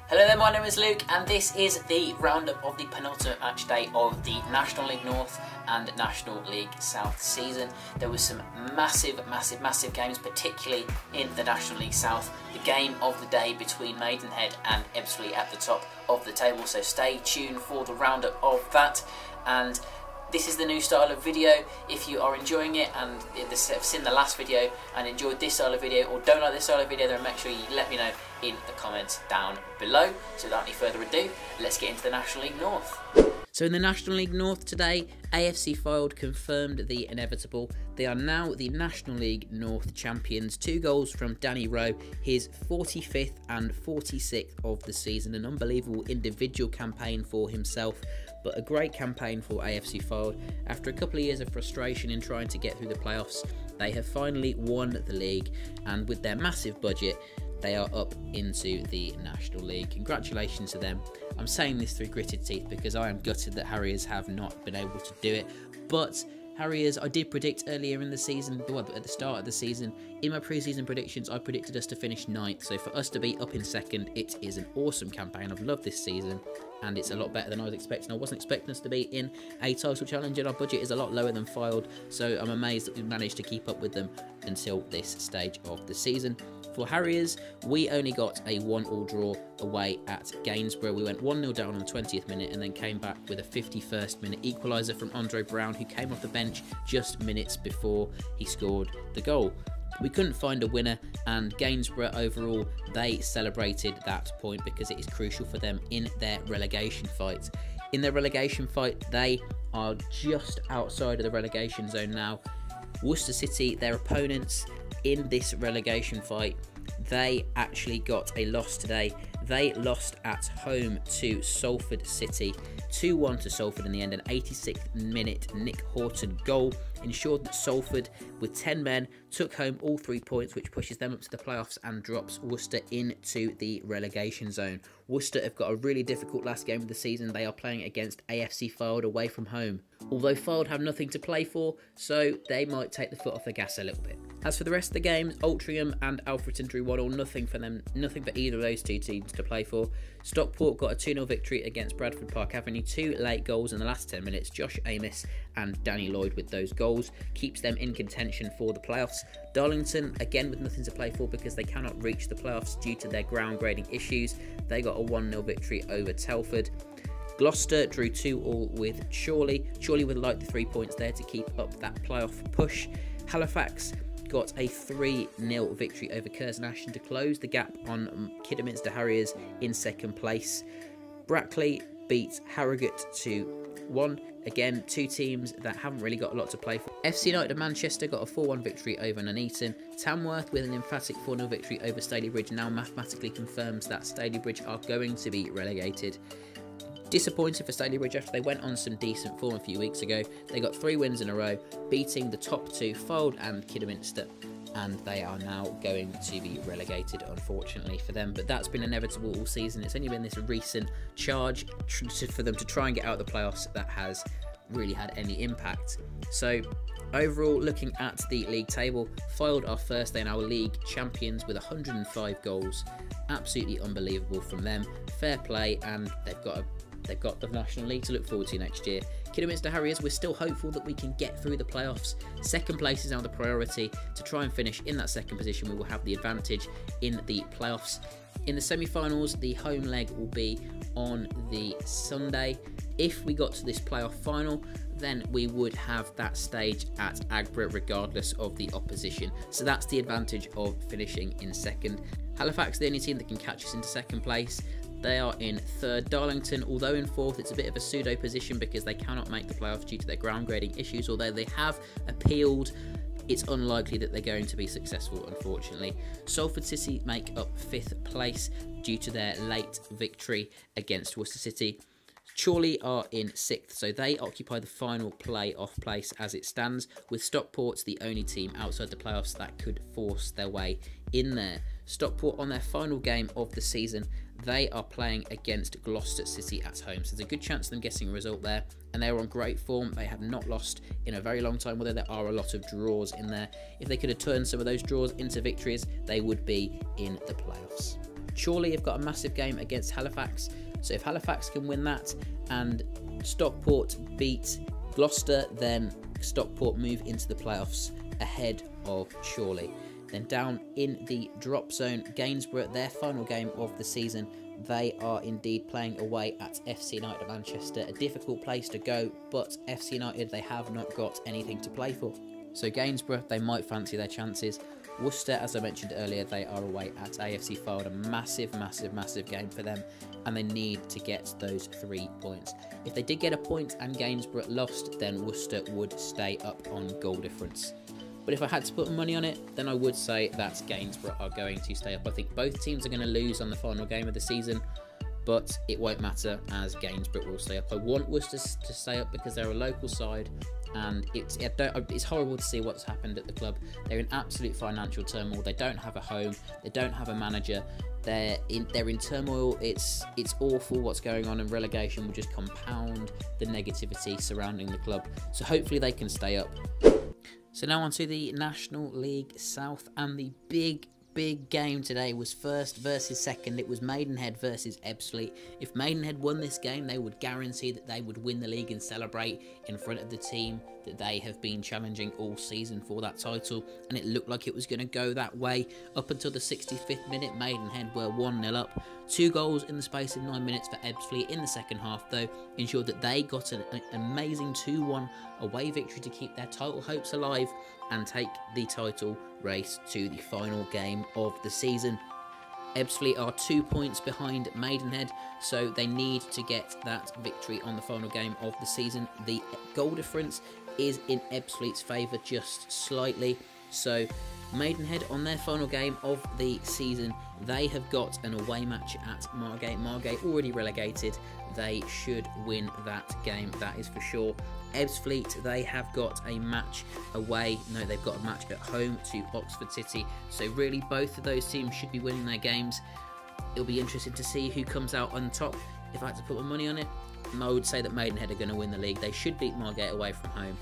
Hello there, my name is Luke and this is the roundup of the penultimate match day of the National League North and National League South season. There was some massive games, particularly in the National League South. The game of the day between Maidenhead and Ebbsfleet at the top of the table, so stay tuned for the roundup of that. And this is the new style of video. If you are enjoying it and have seen the last video and enjoyed this style of video or don't like this style of video, then make sure you let me know in the comments down below. So without any further ado, let's get into the National League North. So in the National League North today, AFC Fylde confirmed the inevitable. They are now the National League North champions. 2 goals from Danny Rowe, his 45th and 46th of the season. An unbelievable individual campaign for himself, but a great campaign for AFC Fylde. After a couple of years of frustration in trying to get through the playoffs, they have finally won the league, and with their massive budget, they are up into the National League. Congratulations to them. I'm saying this through gritted teeth because I am gutted that Harriers have not been able to do it. But Harriers, I did predict earlier in the season, well, at the start of the season, in my pre-season predictions, I predicted us to finish 9th. So for us to be up in 2nd, it is an awesome campaign. I've loved this season, and it's a lot better than I was expecting. I wasn't expecting us to be in a title challenge, and our budget is a lot lower than Fylde, so I'm amazed that we've managed to keep up with them until this stage of the season. For Harriers, we only got a 1-1 draw away at Gainsborough. We went 1-0 down on the 20th minute and then came back with a 51st minute equaliser from Andre Brown, who came off the bench just minutes before he scored the goal. We couldn't find a winner, and Gainsborough overall, they celebrated that point because it is crucial for them in their relegation fight. In their relegation fight, they are just outside of the relegation zone now. Worcester City, their opponents in this relegation fight, they actually got a loss today. They lost at home to Salford City, 2-1 to Salford in the end. An 86th minute Nick Horton goal ensured that Salford, with 10 men, took home all 3 points, which pushes them up to the playoffs and drops Worcester into the relegation zone. Worcester have got a really difficult last game of the season. They are playing against AFC Fylde away from home. Although Fylde have nothing to play for, so they might take the foot off the gas a little bit. As for the rest of the games, Altrincham and Alfreton drew 1-1, nothing for them, nothing for either of those two teams to play for. Stockport got a 2-0 victory against Bradford Park Avenue. 2 late goals in the last 10 minutes. Josh Amos and Danny Lloyd with those goals keeps them in contention for the playoffs. Darlington, again with nothing to play for because they cannot reach the playoffs due to their ground grading issues. They got a 1-0 victory over Telford. Gloucester drew 2-2 with Chorley. Chorley would like the 3 points there to keep up that playoff push. Halifax got a 3-0 victory over Curzon Ashton to close the gap on Kidderminster Harriers in 2nd place. Brackley beat Harrogate 2-1. Again, 2 teams that haven't really got a lot to play for. FC United of Manchester got a 4-1 victory over Nuneaton. Tamworth with an emphatic 4-0 victory over Stalybridge now mathematically confirms that Stalybridge are going to be relegated. Disappointed for Stalybridge after they went on some decent form a few weeks ago. They got 3 wins in a row, beating the top 2, Fylde and Kidderminster, and they are now going to be relegated, unfortunately for them. But that's been inevitable all season. It's only been this recent charge for them to try and get out of the playoffs that has really had any impact. So overall, looking at the league table, Fylde are first. They are now league champions with 105 goals. Absolutely unbelievable from them. Fair play, and they've got the National League to look forward to next year. Kidderminster Harriers, we're still hopeful that we can get through the playoffs. 2nd place is now the priority. To try and finish in that 2nd position, we will have the advantage in the playoffs. In the semi-finals, the home leg will be on the Sunday. If we got to this playoff final, then we would have that stage at Agborough regardless of the opposition. So that's the advantage of finishing in 2nd. Halifax, the only team that can catch us into 2nd place. They are in 3rd. Darlington, although in 4th, it's a bit of a pseudo position because they cannot make the playoffs due to their ground grading issues. Although they have appealed, it's unlikely that they're going to be successful, unfortunately. Salford City make up 5th place due to their late victory against Worcester City. Chorley are in 6th, so they occupy the final playoff place as it stands, with Stockport the only team outside the playoffs that could force their way in there. Stockport, on their final game of the season, they are playing against Gloucester City at home, so there's a good chance of them getting a result there, and they are on great form. They have not lost in a very long time, although there are a lot of draws in there. If they could have turned some of those draws into victories, they would be in the playoffs. Chorley have got a massive game against Halifax, so if Halifax can win that and Stockport beat Gloucester, then Stockport move into the playoffs ahead of Chorley. Then down in the drop zone, Gainsborough, their final game of the season, they are indeed playing away at FC United of Manchester. A difficult place to go, but FC United, they have not got anything to play for. So Gainsborough, they might fancy their chances. Worcester, as I mentioned earlier, they are away at AFC Fylde. A massive game for them, and they need to get those 3 points. If they did get a point and Gainsborough lost, then Worcester would stay up on goal difference. But if I had to put money on it, then I would say that Gainsborough are going to stay up. I think both teams are going to lose on the final game of the season, but it won't matter as Gainsborough will stay up. I want Worcester to stay up because they're a local side, and it's horrible to see what's happened at the club. They're in absolute financial turmoil. They don't have a home. They don't have a manager. They're in turmoil. It's awful what's going on, and relegation will just compound the negativity surrounding the club. So hopefully they can stay up. So now on to the National League South, and the big game today was first versus second. It was Maidenhead versus Ebbsfleet. If Maidenhead won this game, they would guarantee that they would win the league and celebrate in front of the team that they have been challenging all season for that title, and it looked like it was going to go that way up until the 65th minute. Maidenhead were 1-0 up. 2 goals in the space of 9 minutes for Ebbsfleet in the second half, though, ensured that they got an amazing 2-1 away victory to keep their title hopes alive and take the title race to the final game of the season. Ebbsfleet are 2 points behind Maidenhead, so they need to get that victory on the final game of the season. The goal difference is in Ebbsfleet's favour just slightly, so Maidenhead on their final game of the season, they have got an away match at Margate. Margate already relegated. They should win that game, that is for sure. Ebbsfleet, they have got a match away. No, they've got a match at home to Oxford City. So really both of those teams should be winning their games. It'll be interesting to see who comes out on top. If I had to put my money on it, I would say that Maidenhead are going to win the league. They should beat Margate away from home.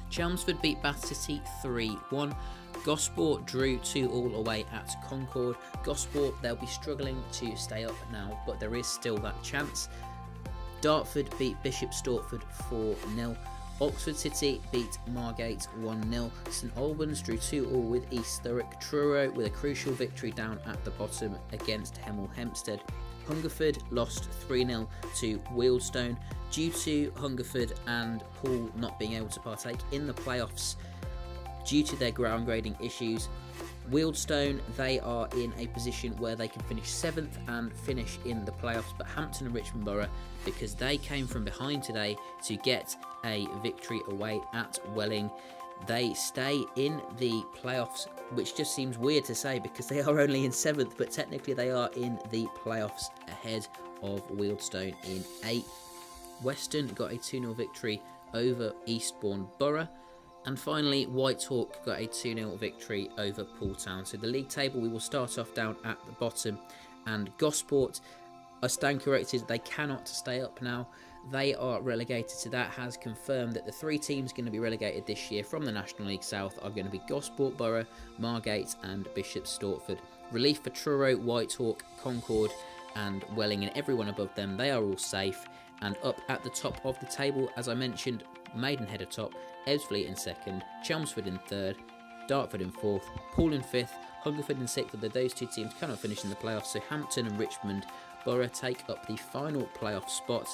Chelmsford beat Bath City 3-1. Gosport drew 2-2 away at Concord. Gosport, they'll be struggling to stay up now, but there is still that chance. Dartford beat Bishop Stortford 4-0. Oxford City beat Margate 1-0. St Albans drew 2-2 with East Thurrock. Truro with a crucial victory down at the bottom against Hemel Hempstead. Hungerford lost 3-0 to Wealdstone due to Hungerford and Poole not being able to partake in the playoffs due to their ground grading issues. Wealdstone, they are in a position where they can finish 7th and finish in the playoffs, but Hampton and Richmond Borough, because they came from behind today to get a victory away at Welling, they stay in the playoffs, which just seems weird to say because they are only in 7th, but technically they are in the playoffs ahead of Wealdstone in 8th. Weston got a 2-0 victory over Eastbourne Borough. And finally, Whitehawk got a 2-0 victory over Poole Town. So the league table, we will start off down at the bottom. And Gosport, I stand corrected, they cannot stay up now. They are relegated, so that has confirmed that the 3 teams going to be relegated this year from the National League South are going to be Gosport Borough, Margate and Bishop Stortford. Relief for Truro, Whitehawk, Concord and Welling, and everyone above them, they are all safe. And up at the top of the table, as I mentioned, Maidenhead are top, Ebbsfleet in 2nd, Chelmsford in 3rd, Dartford in 4th, Poole in 5th, Hungerford in 6th, although those 2 teams cannot finish in the playoffs, so Hampton and Richmond Borough take up the final playoff spot.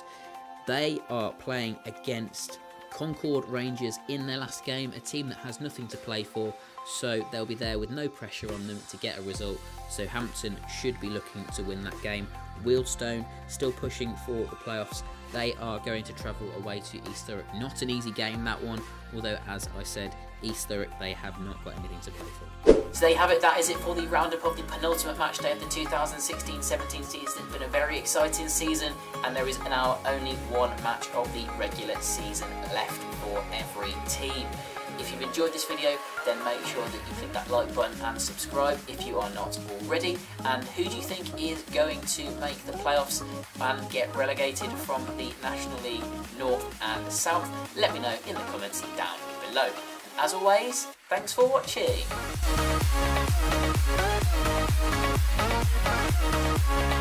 They are playing against Concord Rangers in their last game, a team that has nothing to play for, so they'll be there with no pressure on them to get a result, so Hampton should be looking to win that game. Wealdstone still pushing for the playoffs. They are going to travel away to East Thurrock. Not an easy game, that one, although as I said, East Thurrock, they have not got anything to play for. So there you have it, that is it for the roundup of the penultimate match day of the 2016-17 season. It's been a very exciting season, and there is now only one match of the regular season left for every team. If you've enjoyed this video, then make sure that you click that like button and subscribe if you are not already. And who do you think is going to make the playoffs and get relegated from the National League North and South? Let me know in the comments down below. As always, thanks for watching. soon.